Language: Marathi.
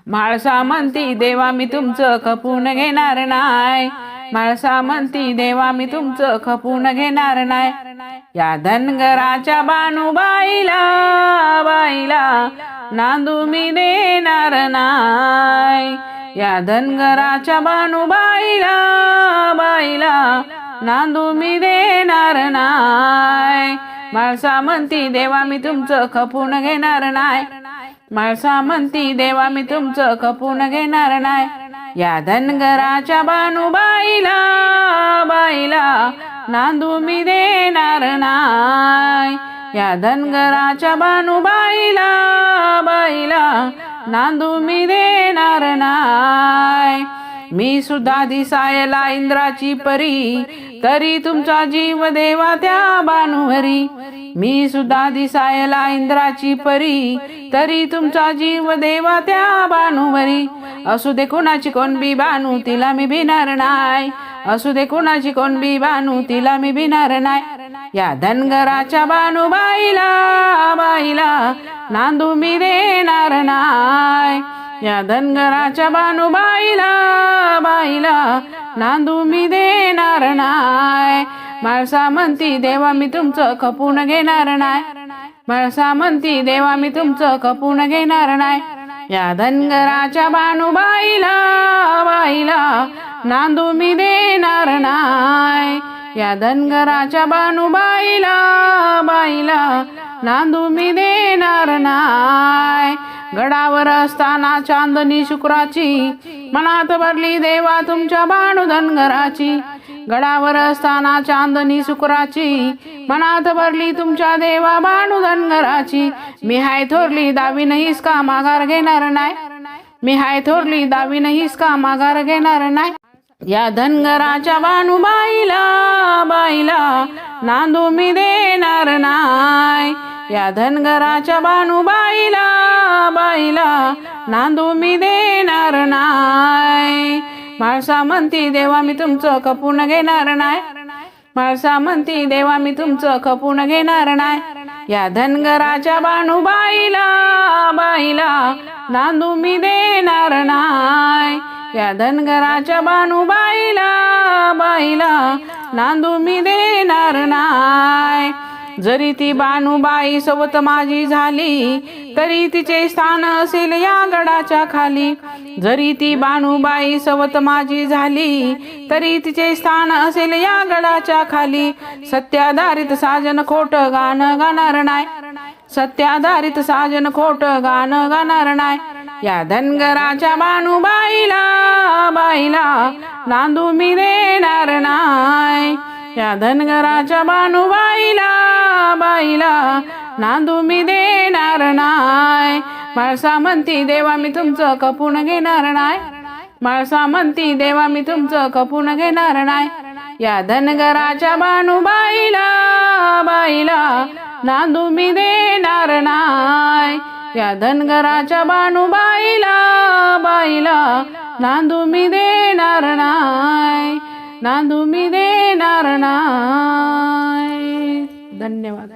म्हाळसा म्हणती देवा मी तुमचं खपून घेणार नाय, म्हाळसा म्हणती देवा मी तुमचं खपून घेणार नाय. या धनगराच्या बानुबाईला बाईला नांदू मी देणार नाय. या धनगराच्या बानुबाईला बाईला नांदू मी देणार नाय. म्हाळसा म्हणती देवा मी तुमचं खपून घेणार नाय, म्हाळसा म्हणती देवा मी तुमचं खपून घेणार नाय. या धनगराच्या बानुबाईला बाईला नांदू मी देणार नाय. या धनगराच्या बानुबाईला बाईला नांदू मी देणार नाय. मी सुद्धा दिसायला इंद्राची परी, तरी तुमचा जीव देवा त्या बानुहरी. मी सुद्धा दिसायला इंद्राची परी, तरी तुमचा जीव देवा त्या बानुहरी. असू दे कुणाची कोण बी बानू तिला मी भिणार नाय, असू दे कुणाची कोण बी बानू तिला मी भिणार नाय. या धनगराच्या बानुबाईला बाईला नांदू मी देणार नाय. या धनगराच्या बानुबाईला बाईला नांदू मी देणार नाय. म्हाळसा म्हणती देवा मी तुमचं खपून घेणार नाय, म्हाळसा म्हणती देवा मी तुमचं खपून घेणार नाय. या धनगराच्या बानुबाईला बाईला नांदू मी देणार नाय. या धनगराच्या बानुबाईला बाईला नांदू मी देणार नाय. गडावर असताना चांदणी शुक्राची मनात भरली देवा तुमच्या बाणू धनगराची. गडावर असताना चांदणी शुक्राची मनात भरली तुमच्या देवा बाणू धनगराची. मी हाय थोरली दावी नाहीस का माघार घेणार नाय, मी हाय थोरली दावी नाहीस का माघार घेणार नाय. या धनगराच्या बानुबाईला बाईला नांदू मी देणार नाय. या धनगराच्या बानुबाईला बाईला नांदू मी देणार नाय. म्हाळसा म्हणती देवा मी तुमचं खपून घेणार नाय, म्हाळसा म्हणती देवा मी तुमचं खपून घेणार नाय. या धनगराच्या बानुबाईला बाईला नांदू मी देणार नाय. या धनगराच्या बानुबाईला बाईला नांदू मी देणार नाय. जरी ती बानुबाई सोबत माझी झाली, तरी तिचे स्थान असेल या गडाच्या खाली. जरी ती बानुबाई सोबत माझी झाली, तरी तिचे स्थान असेल या गडाच्या खाली. सत्याधारित साजन खोट गाणं गाणार नाय, सत्याधारित साजन खोट गाणं गाणार नाय. या धनगराच्या बानुबाईला बाईला नांदू मी देणार नाय. या धनगराच्या बानुबाईला बाईला नांदू मी देणार नाय. म्हाळसा म्हणती देवा मी तुमचं खपून घेणार नाय, म्हाळसा म्हणती देवा मी तुमचं खपून घेणार नाय. या धनगराच्या बानुबाईला बाईला नांदू मी देणार नाय. या धनगराच्या बानुबाईला बाईला नांदू मी देणार नाय, नांदू मी देणार नाय. धन्यवाद.